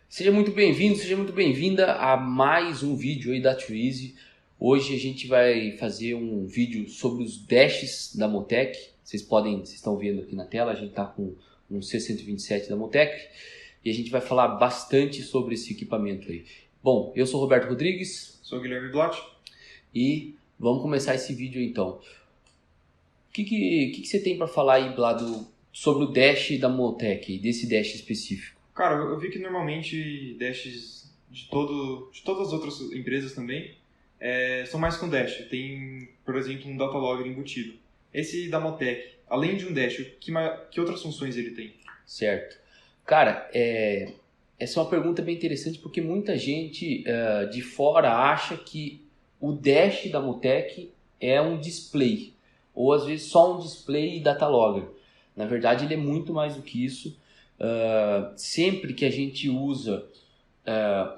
Seja muito bem-vindo, seja muito bem-vinda a mais um vídeo aí da Twizy. Hoje a gente vai fazer um vídeo sobre os dashes da Motec. Vocês estão vendo aqui na tela, a gente está com um C127 da Motec e a gente vai falar bastante sobre esse equipamento aí. Bom, eu sou Roberto Rodrigues. Sou Guilherme Blott. E vamos começar esse vídeo então. O que você tem para falar aí, Blado, sobre o dash da Motec, desse dash específico? Cara, eu vi que normalmente dashes de todas as outras empresas também são mais com dash. Tem, por exemplo, um data logger embutido. Esse da Motec, além de um dash, que outras funções ele tem? Certo. Cara, essa é uma pergunta bem interessante porque muita gente de fora acha que o dash da Motec é um display, ou às vezes só um display e data logger. Na verdade, ele é muito mais do que isso. Sempre que a gente usa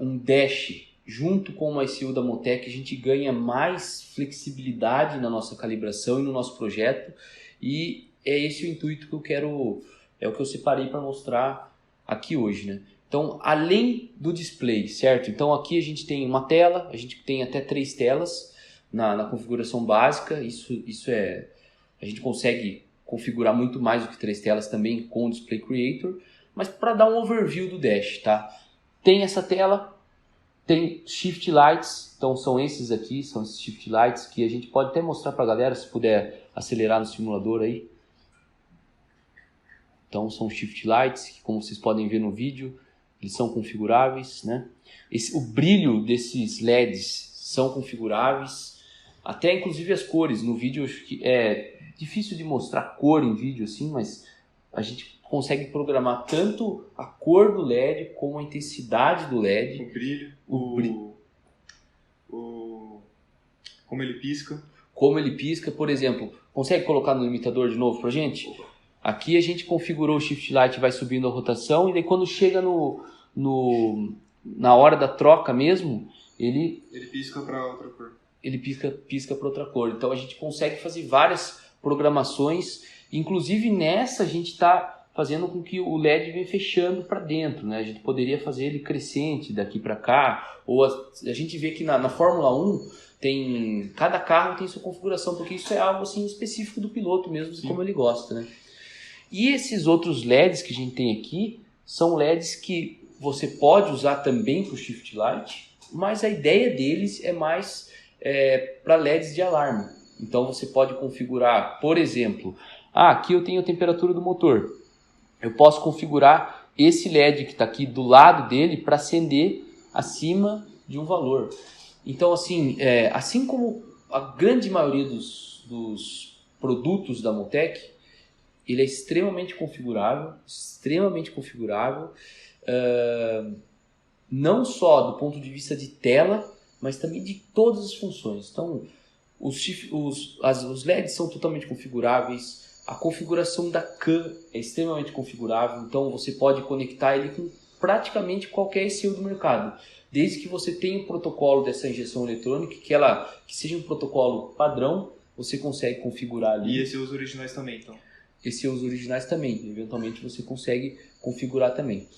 um dash junto com uma ECU da Motec, a gente ganha mais flexibilidade na nossa calibração e no nosso projeto, e é esse o intuito que eu quero, é o que eu separei para mostrar aqui hoje, né? Então, além do display, certo? Então aqui a gente tem uma tela, a gente tem até 3 telas na configuração básica, a gente consegue configurar muito mais do que 3 telas também com o Display Creator, mas para dar um overview do dash, tá? Tem essa tela, tem Shift Lights, então são esses aqui, são esses Shift Lights que a gente pode até mostrar para a galera, se puder acelerar no simulador aí. Então são Shift Lights, que como vocês podem ver no vídeo, eles são configuráveis, né? O brilho desses LEDs são configuráveis, até inclusive as cores. No vídeo acho que é difícil de mostrar cor em vídeo assim, mas a gente consegue programar tanto a cor do LED como a intensidade do LED. O brilho, como ele pisca. Como ele pisca, por exemplo. Consegue colocar no limitador de novo pra gente? Aqui a gente configurou o Shift Light, vai subindo a rotação, e daí quando chega na hora da troca mesmo, ele pisca para outra cor. Ele pisca para outra cor. Então a gente consegue fazer várias programações, inclusive nessa a gente está fazendo com que o LED venha fechando para dentro, né? A gente poderia fazer ele crescente daqui para cá, ou a gente vê que na Fórmula 1 cada carro tem sua configuração, porque isso é algo assim específico do piloto mesmo, de como ele gosta, né? E esses outros LEDs que a gente tem aqui são LEDs que você pode usar também para o Shift Light, mas a ideia deles é mais para LEDs de alarme. Então você pode configurar, por exemplo, aqui eu tenho a temperatura do motor. Eu posso configurar esse LED que está aqui do lado dele para acender acima de um valor. Então assim como a grande maioria dos produtos da Motec, ele é extremamente configurável, não só do ponto de vista de tela, mas também de todas as funções. Então, os LEDs são totalmente configuráveis, a configuração da CAN é extremamente configurável, então você pode conectar ele com praticamente qualquer ECU do mercado, desde que você tenha o protocolo dessa injeção eletrônica, que seja um protocolo padrão, você consegue configurar ali. E esses originais também, então? Esses os originais também, eventualmente você consegue configurar também.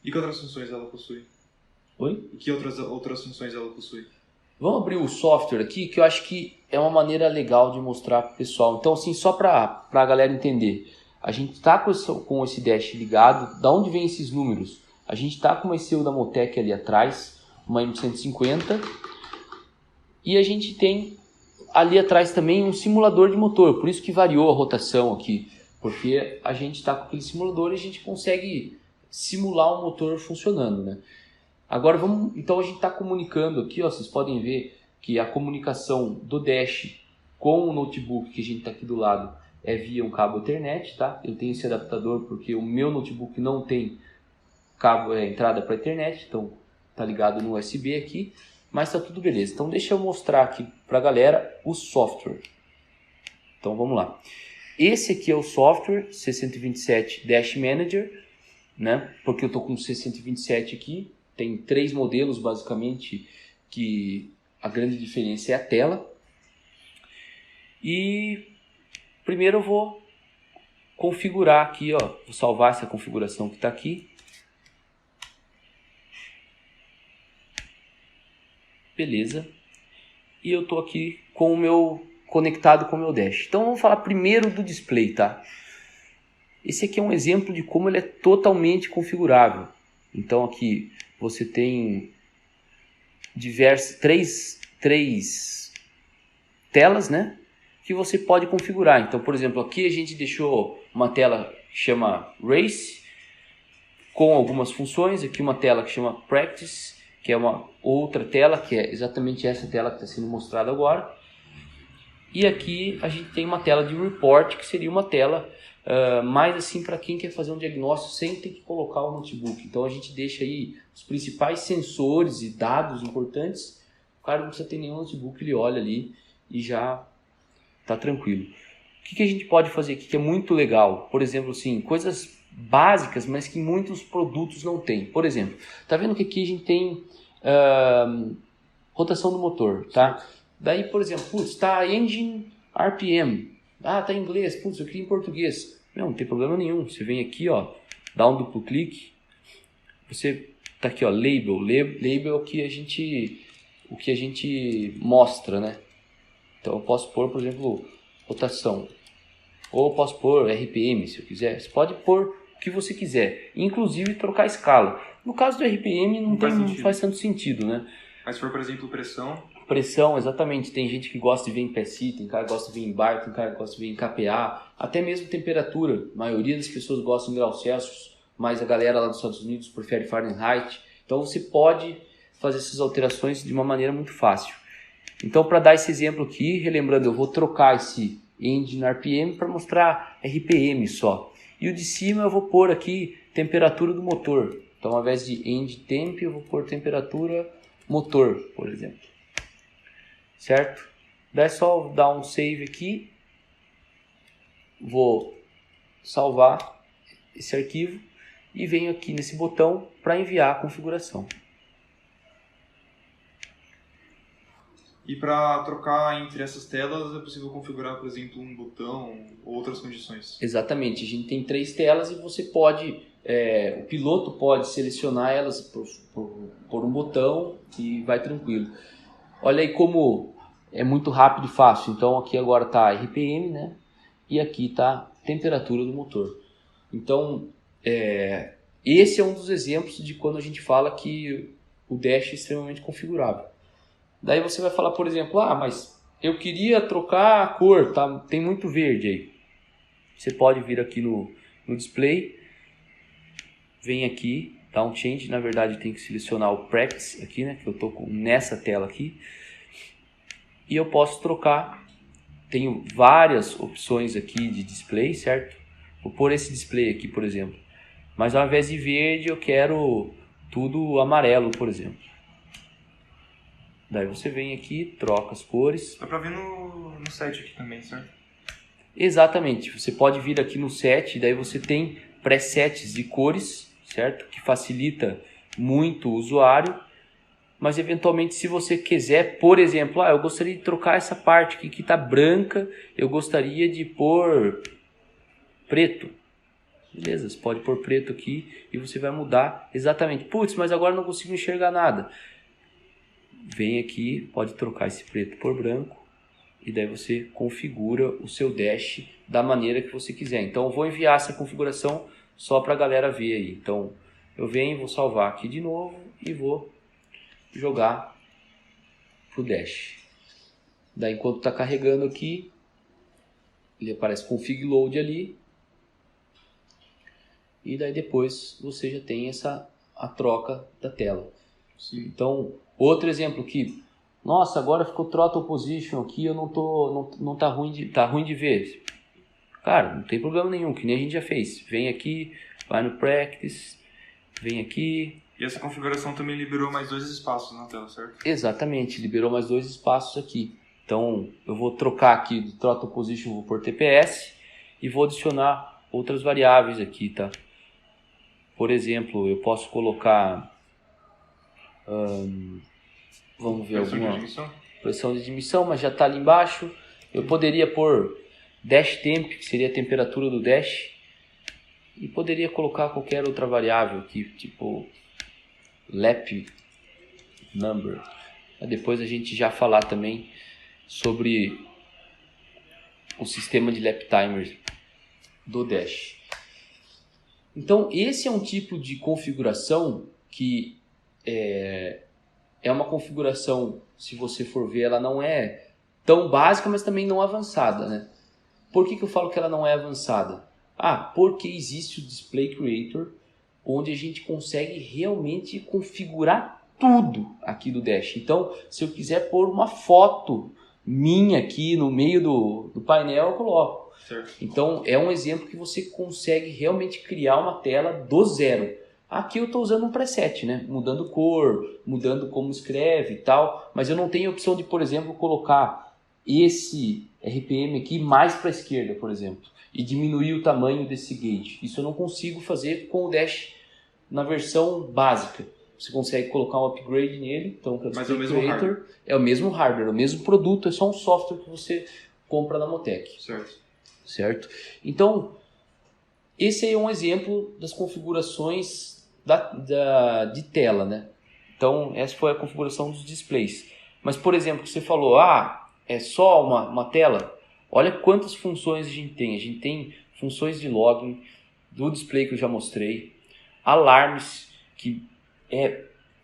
E que outras funções ela possui? Oi? E que outras funções ela possui? Vamos abrir o software aqui, que eu acho que é uma maneira legal de mostrar para o pessoal. Então, assim, só para a galera entender, a gente está com esse dash ligado. Da onde vem esses números? A gente está com uma ECU da Motec ali atrás, uma M150, e a gente tem ali atrás também um simulador de motor, por isso que variou a rotação aqui, porque a gente está com aquele simulador e a gente consegue simular o motor funcionando, né? Agora então a gente está comunicando aqui, ó, vocês podem ver que a comunicação do dash com o notebook que a gente está aqui do lado é via um cabo Ethernet, tá? Eu tenho esse adaptador porque o meu notebook não tem entrada para Ethernet, então tá ligado no USB aqui. Mas tá tudo beleza. Então deixa eu mostrar aqui pra galera o software. Então vamos lá. Esse aqui é o software C127 Dash Manager, né? Porque eu tô com o C127 aqui. Tem 3 modelos basicamente, que a grande diferença é a tela. E primeiro eu vou configurar aqui, ó. Vou salvar essa configuração que está aqui. beleza. E eu estou aqui com o meu conectado com o meu dash. Então vamos falar primeiro do display, tá? Esse aqui é um exemplo de como ele é totalmente configurável. Então aqui você tem três telas, né, que você pode configurar. Então, por exemplo, aqui a gente deixou uma tela que chama Race, com algumas funções. Aqui uma tela que chama Practice, que é uma outra tela, que é exatamente essa tela que está sendo mostrada agora. E aqui a gente tem uma tela de Report, que seria uma tela mais assim para quem quer fazer um diagnóstico sem ter que colocar o notebook. Então a gente deixa aí os principais sensores e dados importantes. O cara não precisa ter nenhum notebook, ele olha ali e já está tranquilo. O que a gente pode fazer aqui que é muito legal? Por exemplo, assim, coisas básicas, mas que muitos produtos não têm. Por exemplo, tá vendo que aqui a gente tem rotação do motor, tá? Daí, por exemplo, putz, tá Engine RPM. Ah, tá em inglês. Putz, eu queria em português. Não tem problema nenhum. Você vem aqui, ó, dá um duplo clique. Você tá aqui, ó, Label. Label é o que a gente mostra, né? Então eu posso pôr, por exemplo, rotação. Ou eu posso pôr RPM, se eu quiser. Você pode pôr o que você quiser. Inclusive trocar a escala. No caso do RPM não faz tanto sentido, né? Mas se for, por exemplo, pressão... Pressão, exatamente. Tem gente que gosta de ver em PSI, tem cara que gosta de ver em bar, tem cara que gosta de ver em KPA. Até mesmo temperatura. A maioria das pessoas gosta em graus Celsius, mas a galera lá dos Estados Unidos prefere Fahrenheit. Então você pode fazer essas alterações de uma maneira muito fácil. Então, para dar esse exemplo aqui, relembrando, eu vou trocar esse Engine RPM para mostrar RPM só. E o de cima eu vou pôr aqui temperatura do motor. Então, ao invés de Engine Temp, eu vou pôr temperatura motor, por exemplo. Certo? Daí é só dar um save aqui. Vou salvar esse arquivo e venho aqui nesse botão para enviar a configuração. E para trocar entre essas telas é possível configurar, por exemplo, um botão ou outras condições? Exatamente. A gente tem 3 telas e você pode, o piloto pode selecionar elas por um botão e vai tranquilo. Olha aí como é muito rápido e fácil. Então aqui agora está RPM, né? E aqui está temperatura do motor. Então esse é um dos exemplos de quando a gente fala que o dash é extremamente configurável. Daí você vai falar, por exemplo, mas eu queria trocar a cor, tá? Tem muito verde aí. Você pode vir aqui no display, vem aqui, dá um change, na verdade tem que selecionar o Practice aqui, né? Que eu estou nessa tela aqui. E eu posso trocar, tenho várias opções aqui de display, certo? Vou pôr esse display aqui, por exemplo. Mas ao invés de verde eu quero tudo amarelo, por exemplo. Daí você vem aqui, troca as cores. Dá pra ver no set aqui também, certo? Exatamente. Você pode vir aqui no set, daí você tem presets de cores, certo? Que facilita muito o usuário. Mas eventualmente se você quiser, por exemplo, eu gostaria de trocar essa parte aqui que está branca, eu gostaria de pôr preto. Beleza, você pode pôr preto aqui e você vai mudar exatamente. Putz, mas agora não consigo enxergar nada. Vem aqui, pode trocar esse preto por branco e daí você configura o seu dash da maneira que você quiser. Então eu vou enviar essa configuração só para a galera ver aí. Então eu venho, vou salvar aqui de novo e vou jogar pro dash. Daí enquanto está carregando aqui, ele aparece config load ali. E daí depois você já tem a troca da tela. Sim. Então, outro exemplo aqui. Nossa, agora ficou throttle position aqui, eu não tá ruim de ver. Cara, não tem problema nenhum, que nem a gente já fez. Vem aqui, vai no practice, vem aqui. E essa configuração também liberou mais 2 espaços na tela, certo? Exatamente, liberou mais 2 espaços aqui. Então, eu vou trocar aqui do throttle position, vou por TPS e vou adicionar outras variáveis aqui, tá? Por exemplo, eu posso colocar, vamos ver alguma pressão de admissão, mas já está ali embaixo. Eu poderia pôr dash temp, que seria a temperatura do dash, e poderia colocar qualquer outra variável aqui, tipo lap number. Depois a gente já falar também sobre o sistema de lap timer do Dash. Então esse é um tipo de configuração que é uma configuração, se você for ver, ela não é tão básica, mas também não avançada, né? Por que eu falo que ela não é avançada? Porque existe o Display Creator, onde a gente consegue realmente configurar tudo aqui do Dash. Então, se eu quiser pôr uma foto minha aqui no meio do painel, eu coloco. Certo. Então, é um exemplo que você consegue realmente criar uma tela do zero. Aqui eu estou usando um preset, né? Mudando cor, mudando como escreve e tal, mas eu não tenho a opção de, por exemplo, colocar esse RPM aqui mais para a esquerda, por exemplo, e diminuir o tamanho desse gauge. Isso eu não consigo fazer com o Dash na versão básica. Você consegue colocar um upgrade nele, então o Mas é o mesmo hardware. É o mesmo hardware, é o mesmo produto, é só um software que você compra na Motec. Certo? Então, esse é um exemplo das configurações de tela, né? Então, essa foi a configuração dos displays. Mas, por exemplo, você falou, é só uma tela? Olha quantas funções a gente tem. A gente tem funções de login, do display que eu já mostrei, alarmes, que é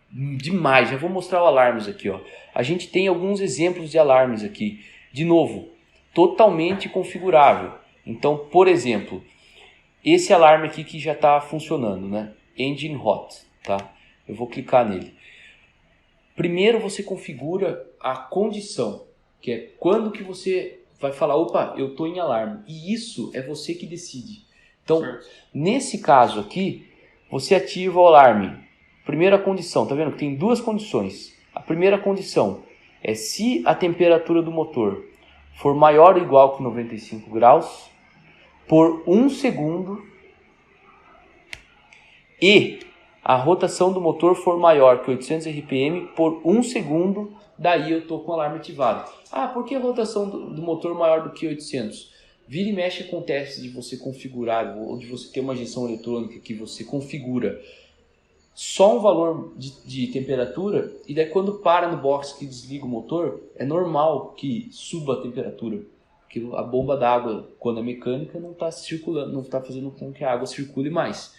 demais. Já vou mostrar o alarmes aqui, ó. A gente tem alguns exemplos de alarmes aqui. De novo, totalmente configurável. Então, por exemplo, esse alarme aqui que já está funcionando, né? Engine Hot, tá? Eu vou clicar nele. Primeiro você configura a condição, que é quando que você vai falar, opa, eu estou em alarme. E isso é você que decide. Então, nesse caso aqui, você ativa o alarme. Primeira condição, tá vendo que tem duas condições. A primeira condição é se a temperatura do motor for maior ou igual que 95 graus por 1 segundo e a rotação do motor for maior que 800 RPM por 1 segundo, daí eu estou com o alarme ativado. Por que a rotação do motor maior do que 800? Vira e mexe acontece de você configurar, ou de você ter uma injeção eletrônica que você configura só um valor de temperatura, e daí quando para no box que desliga o motor, é normal que suba a temperatura, porque a bomba d'água, quando é mecânica, não está circulando, não está fazendo com que a água circule mais.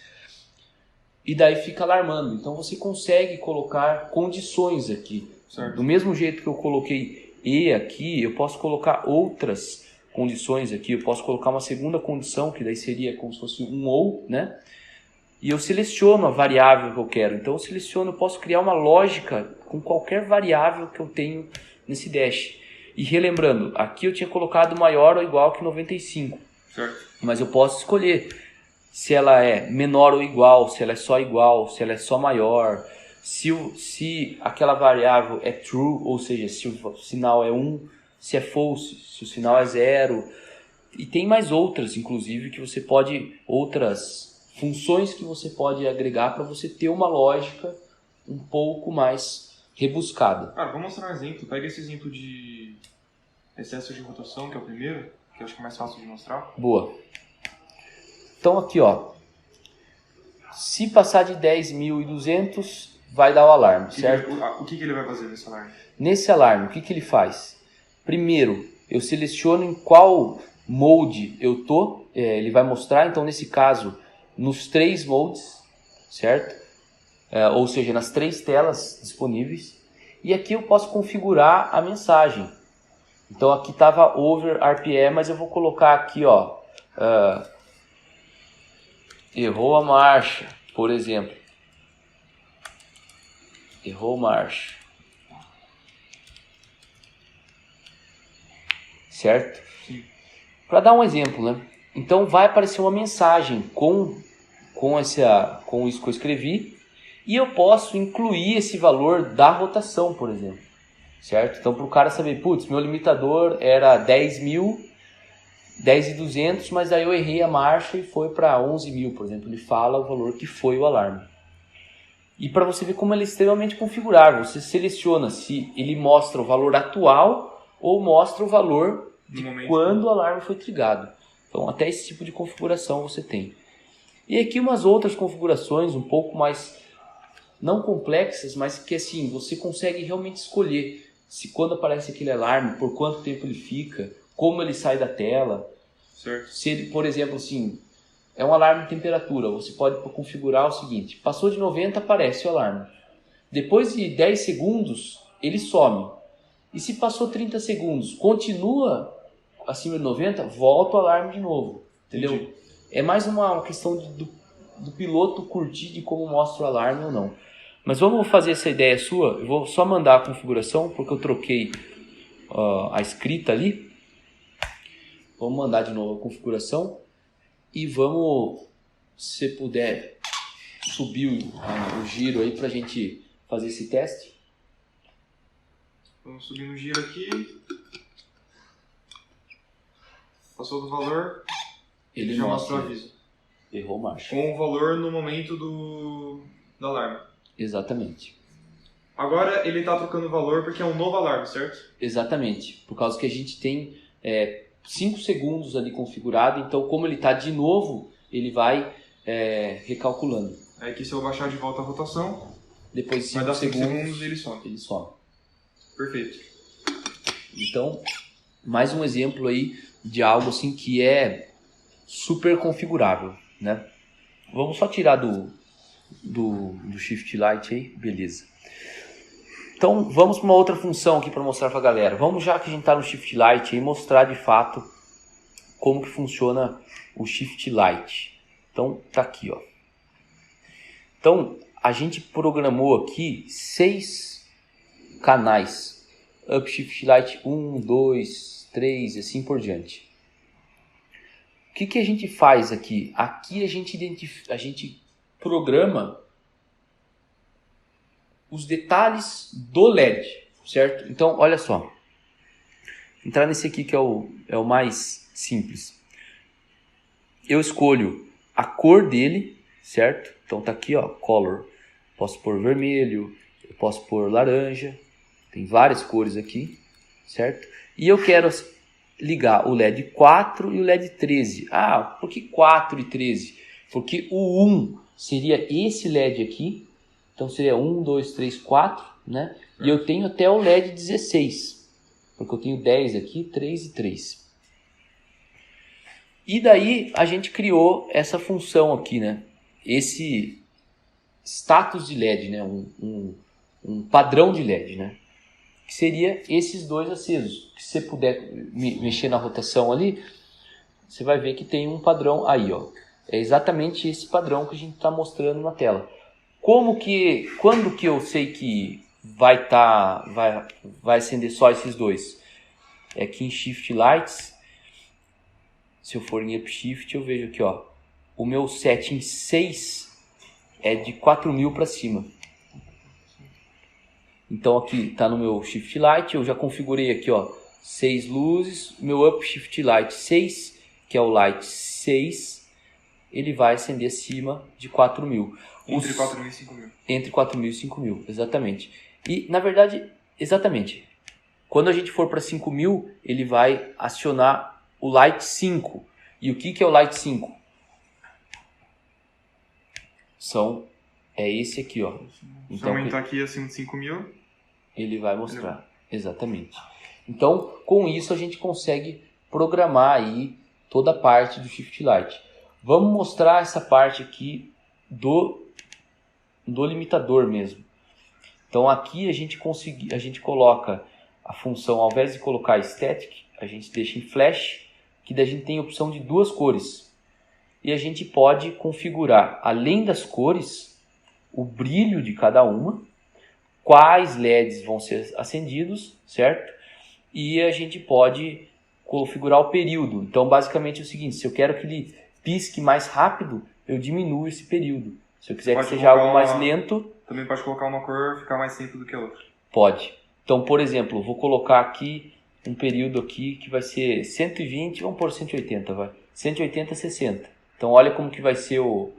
E daí fica alarmando. Então você consegue colocar condições aqui. Certo. Do mesmo jeito que eu coloquei E aqui, eu posso colocar outras condições aqui. Eu posso colocar uma segunda condição, que daí seria como se fosse um OU, né? E eu seleciono a variável que eu quero. Então eu posso criar uma lógica com qualquer variável que eu tenho nesse Dash. E relembrando, aqui eu tinha colocado maior ou igual que 95. Certo. Mas eu posso escolher se ela é menor ou igual, se ela é só igual, se ela é só maior, se aquela variável é true, ou seja, se o sinal é 1, se é false, se o sinal é 0. E tem mais outras, inclusive, que você pode, outras funções que você pode agregar para você ter uma lógica um pouco mais rebuscada. Vou mostrar um exemplo. Pega esse exemplo de excesso de rotação, que é o primeiro, que eu acho que é mais fácil de mostrar. Boa. Então aqui, ó, se passar de 10.200, vai dar o alarme, certo? O que ele vai fazer nesse alarme? Nesse alarme, o que ele faz? Primeiro, eu seleciono em qual mode eu tô, ele vai mostrar, então nesse caso, nos 3 modes, certo? Ou seja, nas 3 telas disponíveis. E aqui eu posso configurar a mensagem. Então aqui estava over RPM, mas eu vou colocar aqui, ó, errou a marcha, por exemplo. Errou marcha. Certo? Para dar um exemplo, né? Então vai aparecer uma mensagem com isso que eu escrevi, e eu posso incluir esse valor da rotação, por exemplo. Certo? Então para o cara saber, putz, meu limitador era 10.200, mas aí eu errei a marcha e foi para 11.000, por exemplo. Ele fala o valor que foi o alarme. E para você ver como ele é extremamente configurável, você seleciona se ele mostra o valor atual ou mostra o valor de quando o alarme foi trigado. Então até esse tipo de configuração você tem. E aqui umas outras configurações um pouco mais não complexas, mas que assim, você consegue realmente escolher se quando aparece aquele alarme, por quanto tempo ele fica, como ele sai da tela. Certo. Se ele, por exemplo, assim, é um alarme de temperatura, você pode configurar o seguinte: passou de 90, aparece o alarme. Depois de 10 segundos, ele some. E se passou 30 segundos, continua acima de 90, volta o alarme de novo. Entendeu? Entendi. É mais uma questão do piloto curtir de como mostra o alarme ou não. Mas vamos fazer essa ideia sua. Eu vou só mandar a configuração, porque eu troquei a escrita ali. Vamos mandar de novo a configuração. E vamos, se puder, subir o giro aí para a gente fazer esse teste. Vamos subir no giro aqui. Passou do valor. Ele já mostra mostrou o aviso. Errou marcha. Com o valor no momento do alarme. Exatamente. Agora ele está trocando o valor porque é um novo alarme, certo? Exatamente. Por causa que a gente tem 5 segundos ali configurado. Então, como ele está de novo, ele vai recalculando. Aí aqui se eu baixar de volta a rotação, Depois de 5 vai dar 5 segundos, segundos e ele some. ele some. Perfeito. Então, mais um exemplo aí de algo assim que é super configurável, né? Vamos só tirar do Shift Light aí, beleza. Então, vamos para uma outra função aqui para mostrar para a galera. Vamos, já que a gente está no Shift Light, aí, mostrar de fato como que funciona o Shift Light. Então, tá aqui, ó. Então, a gente programou aqui 6 canais. Up Shift Light 1, 2, 3 e assim por diante. O que a gente faz aqui? Aqui a gente programa os detalhes do LED, certo? Então, olha só. Entrar nesse aqui que é o mais simples. Eu escolho a cor dele, certo? Então tá aqui, ó, color. Posso pôr vermelho, eu posso pôr laranja. Tem várias cores aqui, certo? E eu quero ligar o LED 4 e o LED 13. Ah, por que 4 e 13? Porque o 1 seria esse LED aqui. Então seria 1, 2, 3, 4, né? E eu tenho até o LED 16. Porque eu tenho 10 aqui, 3 e 3. E daí a gente criou essa função aqui, né? Esse status de LED, né? Um padrão de LED, né? Que seria esses dois acesos. Se você puder mexer na rotação ali, você vai ver que tem um padrão aí, ó. É exatamente esse padrão que a gente está mostrando na tela. Quando que eu sei que vai acender só esses dois? É aqui em Shift Lights. Se eu for em Upshift, eu vejo aqui, ó. O meu setting 6 é de 4000 para cima. Então aqui está no meu Shift Light, eu já configurei aqui, ó, 6 luzes. Meu Up Shift Light 6, que é o Light 6, ele vai acender acima de 4000. Entre 4.000 e 5.000. Entre 4.000 e 5.000, exatamente. E na verdade, exatamente, quando a gente for para 5.000, ele vai acionar o Light 5. E o que é o Light 5? É esse aqui, ó. Então, se aumentar aqui acima de 5.000, ele vai mostrar. Exatamente. Então, com isso a gente consegue programar aí toda a parte do Shift Light. Vamos mostrar essa parte aqui do limitador mesmo. Então aqui a gente coloca a função, ao invés de colocar static, a gente deixa em flash, que daí a gente tem a opção de 2 cores. E a gente pode configurar, além das cores, o brilho de cada uma, quais LEDs vão ser acendidos, certo? E a gente pode configurar o período. Então basicamente é o seguinte, se eu quero que ele pisque mais rápido, eu diminuo esse período. Se eu quiser que seja algo mais lento... Também pode colocar uma cor ficar mais tempo do que a outra. Pode. Então, por exemplo, vou colocar aqui um período aqui que vai ser 120, vamos pôr 180, vai. 180 a 60. Então, olha como que vai ser o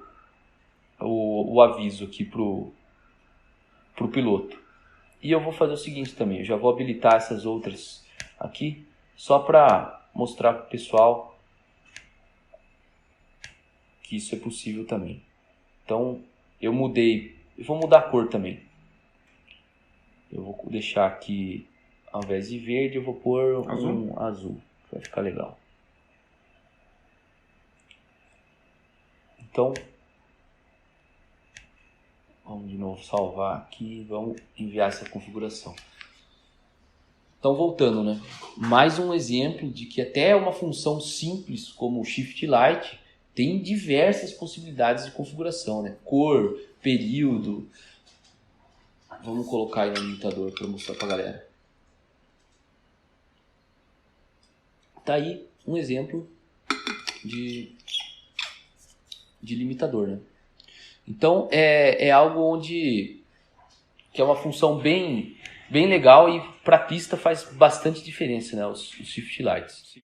aviso aqui pro piloto. E eu vou fazer o seguinte também, eu já vou habilitar essas outras aqui, só para mostrar para o pessoal que isso é possível também. Então, eu mudei Eu vou mudar a cor também. Eu vou deixar aqui, ao invés de verde, eu vou pôr um azul. Vai ficar legal. Então, vamos de novo salvar aqui. Vamos enviar essa configuração. Então, voltando, né? Mais um exemplo de que até uma função simples como o Shift Light tem diversas possibilidades de configuração, né? Cor, período. Vamos colocar aí no limitador para mostrar para a galera. Tá aí um exemplo de limitador, né? Então é algo onde que é uma função bem legal e para a pista faz bastante diferença, né? Os Shift Lights.